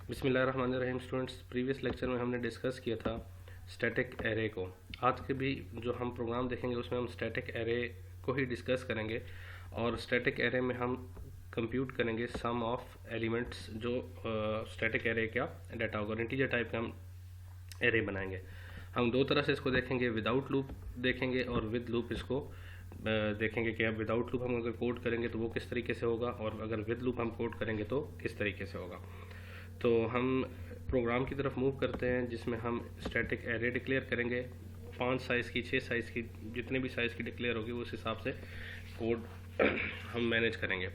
बिस्मिल्लाहिर्रहमानिर्रहीम। Students, previous lecture में हमने डिस्कस किया था स्टैटिक एरे को। आज के भी जो हम प्रोग्राम देखेंगे उसमें हम स्टैटिक एरे को ही डिस्कस करेंगे और स्टैटिक एरे में हम कंप्यूट करेंगे सम ऑफ एलिमेंट्स। जो स्टैटिक एरे का डाटा होगा, इंटीजर टाइप का हम एरे बनाएंगे। हम दो तरह से इसको देखेंगे, विदाउट लूप देखेंगे और विद लूप इसको देखेंगे कि अब विदाउट लूप हम अगर कोड करेंगे तो वो किस तरीके से होगा और अगर विद लूप हम कोड करेंगे तो किस तरीके से होगा। तो हम प्रोग्राम की तरफ मूव करते हैं जिसमें हम स्टैटिक एरे डिक्लेयर करेंगे। 5 साइज़ की, 6 साइज़ की, जितने भी साइज़ की डिक्लेयर होगी उस हिसाब से कोड हम मैनेज करेंगे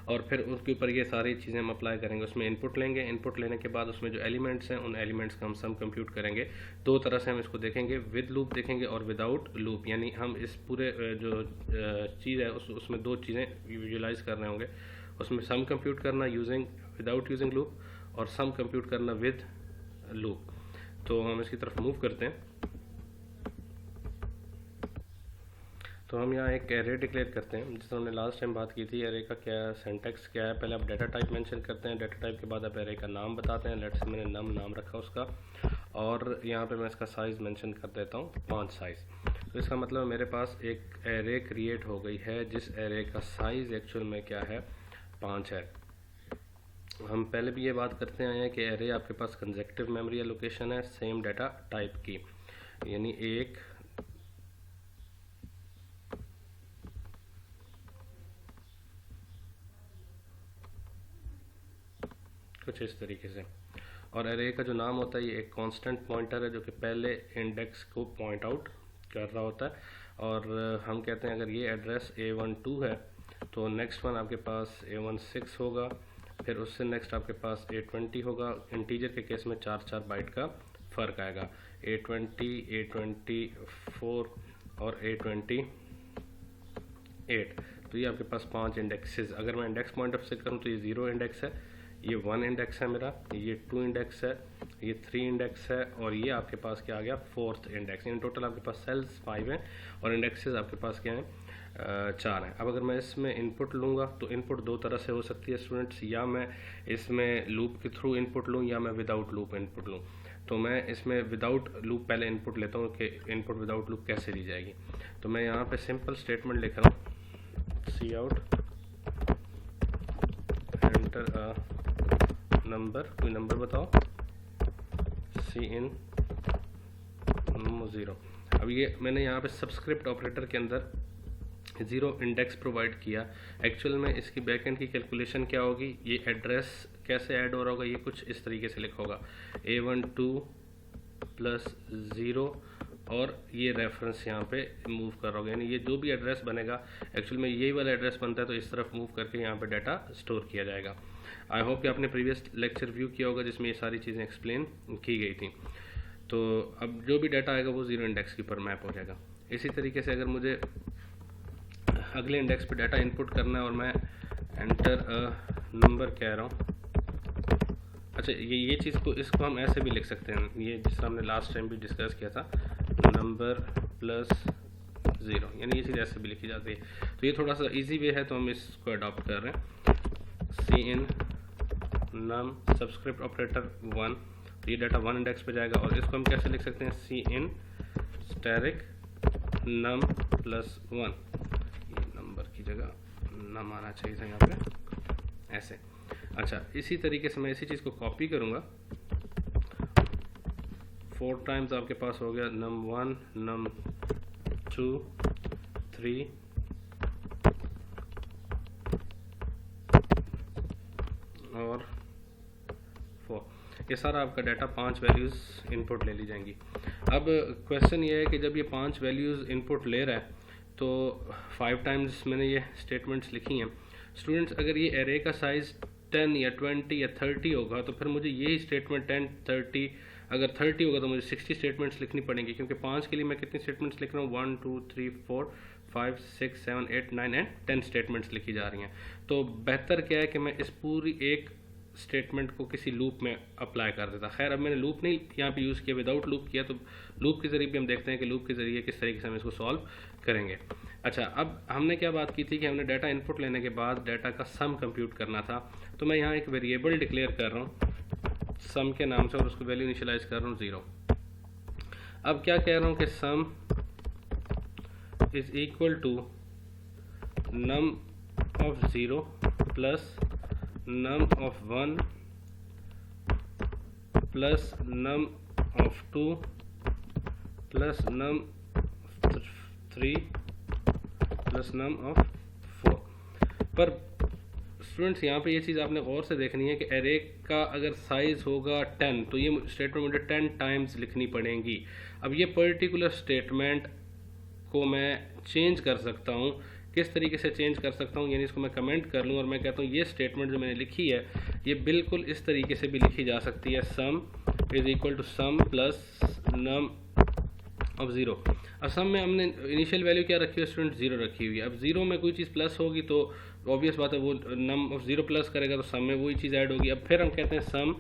और फिर उसके ऊपर ये सारी चीज़ें हम अप्लाई करेंगे। उसमें इनपुट लेंगे, इनपुट लेने के बाद उसमें जो एलिमेंट्स हैं उन एलिमेंट्स का हम सम कंप्यूट करेंगे। दो तरह से हम इसको देखेंगे, विद लूप देखेंगे और विदाउट लूप। यानी हम इस पूरे जो चीज़ है उसमें दो चीज़ें विजुलाइज कर रहे होंगे। उसमें सम कंप्यूट करना यूजिंग विदाउट यूजिंग लूप और सम कंप्यूट करना विद लूप। तो हम इसकी तरफ मूव करते हैं। तो हम यहाँ एक एरे डिक्लेयर करते हैं जिसमें हमने लास्ट टाइम बात की थी। एरे का क्या सिंटैक्स क्या है, पहले आप डाटा टाइप मेंशन करते हैं, डाटा टाइप के बाद आप एरे का नाम बताते हैं। लेट्स से मैंने नाम रखा उसका और यहाँ पे मैं इसका साइज़ मेंशन कर देता हूँ 5 साइज़। तो इसका मतलब मेरे पास एक एरे क्रिएट हो गई है जिस एरे का साइज़ एक्चुअल में क्या है, 5 है। हम पहले भी ये बात करते आए हैं कि एरे आपके पास कंसेक्टिव मेमोरी एलोकेशन है सेम डाटा टाइप की, यानी एक कुछ इस तरीके से। और एरे का जो नाम होता है ये एक कांस्टेंट पॉइंटर है जो कि पहले इंडेक्स को पॉइंट आउट कर रहा होता है। और हम कहते हैं अगर ये एड्रेस A12 है तो नेक्स्ट वन आपके पास A16 होगा, फिर उससे नेक्स्ट आपके पास A20 होगा। इंटीजर के केस में 4-4 बाइट का फ़र्क आएगा, A20, A24 और A28। तो ये आपके पास 5 इंडेक्सेस। अगर मैं इंडेक्स पॉइंट ऑफ से करूँ तो ये 0 इंडेक्स है, ये 1 इंडेक्स है मेरा, ये 2 इंडेक्स है, ये 3 इंडेक्स है और ये आपके पास क्या आ गया, 4th इंडेक्स। इन टोटल आपके पास सेल्स 5 हैं और इंडेक्सेस आपके पास क्या हैं, 4 हैं। अब अगर मैं इसमें इनपुट लूँगा तो इनपुट दो तरह से हो सकती है स्टूडेंट्स, या मैं इसमें लूप के थ्रू इनपुट लूँ या मैं विदाउट लूप इनपुट लूँ। तो मैं इसमें विदाउट लूप पहले इनपुट लेता हूँ कि इनपुट विदाउट लूप कैसे ली जाएगी। तो मैं यहाँ पे सिंपल स्टेटमेंट लिख रहा हूँ, सी आउट एंटर नंबर, कोई नंबर बताओ, सी इन 0। अब ये मैंने यहाँ पे सबस्क्रिप्ट ऑपरेटर के अंदर 0 इंडेक्स प्रोवाइड किया। एक्चुअल में इसकी बैकएंड की कैलकुलेशन क्या होगी, ये एड्रेस कैसे ऐड हो रहा होगा, ये कुछ इस तरीके से लिखा होगा, A12 प्लस 0 और ये रेफरेंस यहाँ पे मूव कर रहा होगा। यानी ये जो भी एड्रेस बनेगा एक्चुअल में यही वाला एड्रेस बनता है, तो इस तरफ मूव करके यहाँ पे डाटा स्टोर किया जाएगा। आई होप कि आपने प्रीवियस लेक्चर व्यू किया होगा जिसमें ये सारी चीज़ें एक्सप्लेन की गई थी। तो अब जो भी डाटा आएगा वो 0 इंडेक्स के ऊपर मैप हो जाएगा। इसी तरीके से अगर मुझे अगले इंडेक्स पे डाटा इनपुट करना है और मैं एंटर नंबर कह रहा हूँ, अच्छा ये चीज़ को इसको हम ऐसे भी लिख सकते हैं, ये जिस हमने लास्ट टाइम भी डिस्कस किया था, नंबर प्लस 0, यानी ये चीज़ ऐसे भी लिखी जाती है। तो ये थोड़ा सा इजी वे है तो हम इसको अडॉप्ट कर रहे हैं। सी इन नम सबस्क्रिप्ट ऑपरेटर 1, तो ये डाटा 1 इंडेक्स पे जाएगा। और इसको हम कैसे लिख सकते हैं, सी इन स्टैटिक नम प्लस 1, ये नंबर की जगह नम आना चाहिए था यहाँ पे, ऐसे। अच्छा, इसी तरीके से मैं इसी चीज़ को कॉपी करूँगा, 4 टाइम्स आपके पास हो गया num 1, num 2, 3 और 4। ये सारा आपका डाटा 5 वैल्यूज़ इनपुट ले ली जाएंगी। अब क्वेश्चन ये है कि जब ये 5 वैल्यूज़ इनपुट ले रहा है तो 5 टाइम्स मैंने ये स्टेटमेंट्स लिखी हैं। स्टूडेंट्स, अगर ये एरे का साइज़ 10 या 20 या 30 होगा तो फिर मुझे यही स्टेटमेंट 10, 30, अगर 30 होगा तो मुझे 60 स्टेटमेंट्स लिखनी पड़ेंगी, क्योंकि 5 के लिए मैं कितनी स्टेटमेंट्स लिख रहा हूँ, 1 2 3 4 5 6 7 8 9 एंड 10 स्टेटमेंट्स लिखी जा रही हैं। तो बेहतर क्या है कि मैं इस पूरी एक स्टेटमेंट को किसी लूप में अप्लाई कर देता। खैर अब मैंने लूप नहीं यहाँ पे यूज़ किया, विदाउट लूप किया, तो लूप के ज़रिए भी हम देखते हैं कि लूप के ज़रिए किस तरीके से हम इसको सॉल्व करेंगे। अच्छा, अब हमने क्या बात की थी कि हमने डाटा इनपुट लेने के बाद डाटा का सम कंप्यूट करना था। तो मैं यहाँ एक वेरिएबल डिक्लेयर कर रहा हूँ सम के नाम से और उसको वैल्यू इनिशियलाइज कर रहा हूँ 0। अब क्या कह रहा हूँ कि sum is equal to num of 0 plus num of 1 plus num of 2 plus num 3 plus num of 4। पर स्टूडेंट्स यहाँ पे ये चीज़ आपने गौर से देखनी है कि एरे का अगर साइज़ होगा 10 तो ये स्टेटमेंट मुझे 10 टाइम्स लिखनी पड़ेगी। अब ये पर्टिकुलर स्टेटमेंट को मैं चेंज कर सकता हूँ। किस तरीके से चेंज कर सकता हूँ, यानी इसको मैं कमेंट कर लूँ और मैं कहता हूँ ये स्टेटमेंट जो मैंने लिखी है ये बिल्कुल इस तरीके से भी लिखी जा सकती है, sum is equal to sum plus num of 0। अब सम में हमने इनिशियल वैल्यू क्या रखी है स्टूडेंट, 0 रखी हुई है। अब 0 में कोई चीज़ प्लस होगी तो ऑब्वियस बात है वो नम ऑफ 0 प्लस करेगा तो सम में वही चीज़ ऐड होगी। अब फिर हम कहते हैं sum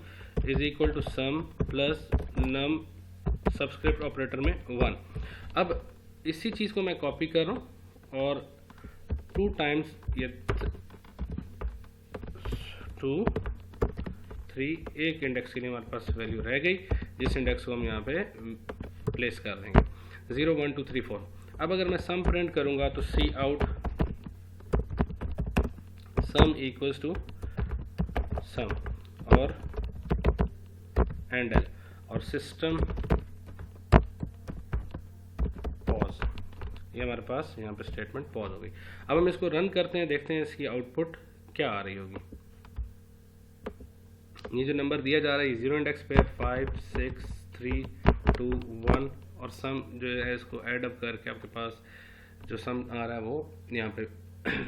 is equal to sum plus num subscript operator में 1। अब इसी चीज़ को मैं कॉपी कर रहा हूँ और 2 टाइम्स ये 2 3 एक इंडेक्स के लिए हमारे पास वैल्यू रह गई जिस इंडेक्स को हम यहाँ पे प्लेस कर देंगे 0 1 2 3 4। अब अगर मैं सम प्रिंट करूँगा तो सी out some equals to some और एंडल और सिस्टम पॉज, ये हमारे पास यहाँ पे स्टेटमेंट पॉज हो गई। अब हम इसको रन करते हैं, देखते हैं इसकी आउटपुट क्या आ रही होगी। ये जो नंबर दिया जा रहा है 0 इंडेक्स पे 5 6 3 2 1 और सम जो है इसको एड अप करके आपके पास जो सम आ रहा है वो यहाँ पे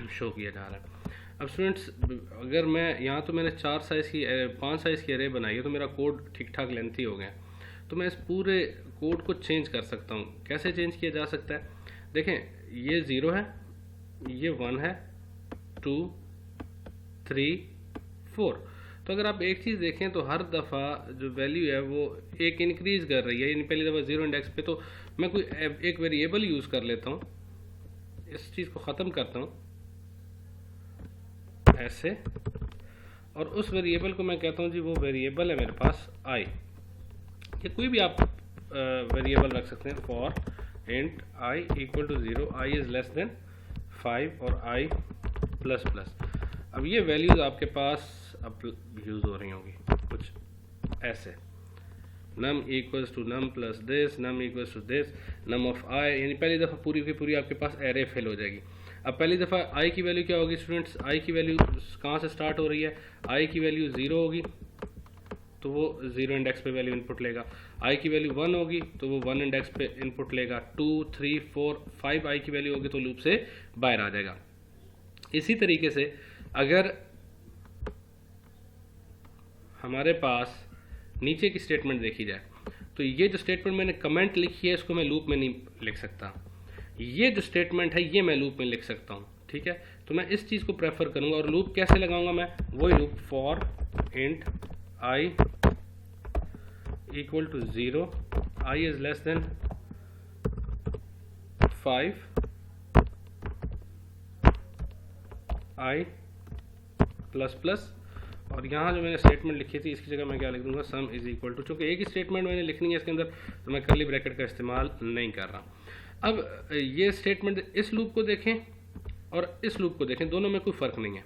शो किया जा रहा है। अब स्टूडेंट्स अगर मैं यहाँ तो मैंने 5 साइज़ की एरे बनाई है तो मेरा कोड ठीक ठाक लेंथी हो गया, तो मैं इस पूरे कोड को चेंज कर सकता हूँ। कैसे चेंज किया जा सकता है, देखें ये 0 है, ये 1 है, 2 3 4। तो अगर आप एक चीज़ देखें तो हर दफ़ा जो वैल्यू है वो एक इंक्रीज़ कर रही है। यानी पहली दफ़ा 0 इंडेक्स पे तो मैं कोई एक वेरिएबल यूज़ कर लेता हूँ, इस चीज़ को ख़त्म करता हूँ ऐसे, और उस वेरिएबल को मैं कहता हूँ जी वो वेरिएबल है मेरे पास i। या कोई भी आप वेरिएबल रख सकते हैं, for int i equal to 0, i is less than 5 और i प्लस प्लस। अब ये वैल्यूज़ आपके पास अब यूज़ हो रही होंगी कुछ ऐसे, num equals to num plus this, num equals to this, num of i, यानी पहली दफ़ा पूरी की पूरी आपके पास एरे फिल हो जाएगी। अब पहली दफ़ा i की वैल्यू क्या होगी स्टूडेंट्स, i की वैल्यू कहाँ से स्टार्ट हो रही है, i की वैल्यू 0 होगी तो वो 0 इंडेक्स पे वैल्यू इनपुट लेगा, i की वैल्यू 1 होगी तो वो 1 इंडेक्स पे इनपुट लेगा, 2 3 4 5 i की वैल्यू होगी तो लूप से बाहर आ जाएगा। इसी तरीके से अगर हमारे पास नीचे की स्टेटमेंट देखी जाए तो ये जो स्टेटमेंट मैंने कमेंट लिखी है इसको मैं लूप में नहीं लिख सकता, ये जो स्टेटमेंट है ये मैं लूप में लिख सकता हूँ, ठीक है। तो मैं इस चीज़ को प्रेफर करूँगा और लूप कैसे लगाऊंगा मैं, वही loop for int i equal to 0, i is less than 5, i plus plus, और यहाँ जो मैंने स्टेटमेंट लिखी थी इसकी जगह मैं क्या लिख दूंगा, सम इज इक्वल टू, चूँकि एक ही स्टेटमेंट मैंने लिखनी है इसके अंदर तो मैं कर्ली ब्रैकेट का इस्तेमाल नहीं कर रहा। अब ये स्टेटमेंट इस लूप को देखें और इस लूप को देखें, दोनों में कोई फ़र्क नहीं है।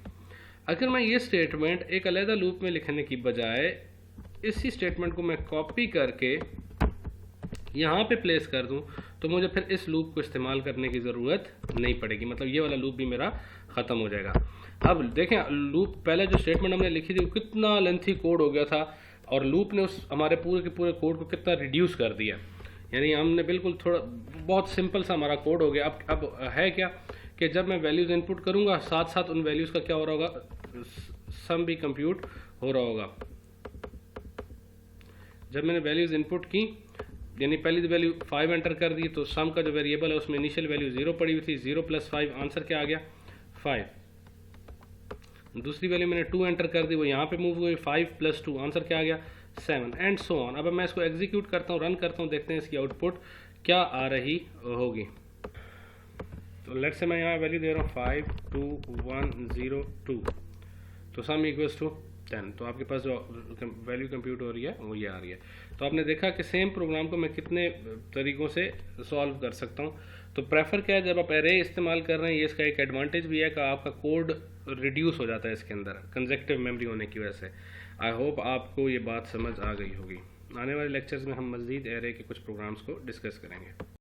अगर मैं ये स्टेटमेंट एक अलग लूप में लिखने की बजाय इसी स्टेटमेंट को मैं कॉपी करके यहाँ पे प्लेस कर दूँ तो मुझे फिर इस लूप को इस्तेमाल करने की ज़रूरत नहीं पड़ेगी, मतलब ये वाला लूप भी मेरा ख़त्म हो जाएगा। अब देखें लूप पहले जो स्टेटमेंट हमने लिखी थी वो कितना लेंथी कोड हो गया था और लूप ने उस हमारे पूरे के पूरे कोड को कितना रिड्यूस कर दिया, यानी हमने बिल्कुल थोड़ा बहुत सिंपल सा हमारा कोड हो गया। अब है क्या कि जब मैं वैल्यूज़ इनपुट करूँगा साथ साथ उन वैल्यूज़ का क्या हो रहा होगा, सम भी कंप्यूट हो रहा होगा। जब मैंने वैल्यूज़ इनपुट की यानी पहली वैल्यू 5 एंटर कर दी तो सम का जो वेरिएबल है उसमें इनिशियल वैल्यू 0 पड़ी हुई थी, 0 प्लस 5 आंसर क्या आ गया 5। दूसरी वैल्यू मैंने 2 एंटर कर दी, वो यहाँ पे मूव हुई, 5 प्लस 2 आंसर क्या आ गया 7 एंड सो ऑन। अब मैं इसको एग्जीक्यूट करता हूँ, रन करता हूँ, देखते हैं इसकी आउटपुट क्या आ रही होगी। तो लेट्स से मैं यहाँ वैल्यू दे रहा हूँ 5 2 1 0 2, तो सम इक्वल्स टू 10, तो आपके पास जो वैल्यू कंप्यूट हो रही है वो ये आ रही है। तो आपने देखा कि सेम प्रोग्राम को मैं कितने तरीक़ों से सॉल्व कर सकता हूँ। तो प्रेफर क्या है, जब आप एरे इस्तेमाल कर रहे हैं, ये इसका एक एडवांटेज भी है कि आपका कोड रिड्यूस हो जाता है इसके अंदर कंजेक्टिव मेमोरी होने की वजह से। आई होप आपको ये बात समझ आ गई होगी। आने वाले लेक्चर्स में हम मज़ीद एरे के कुछ प्रोग्राम्स को डिस्कस करेंगे।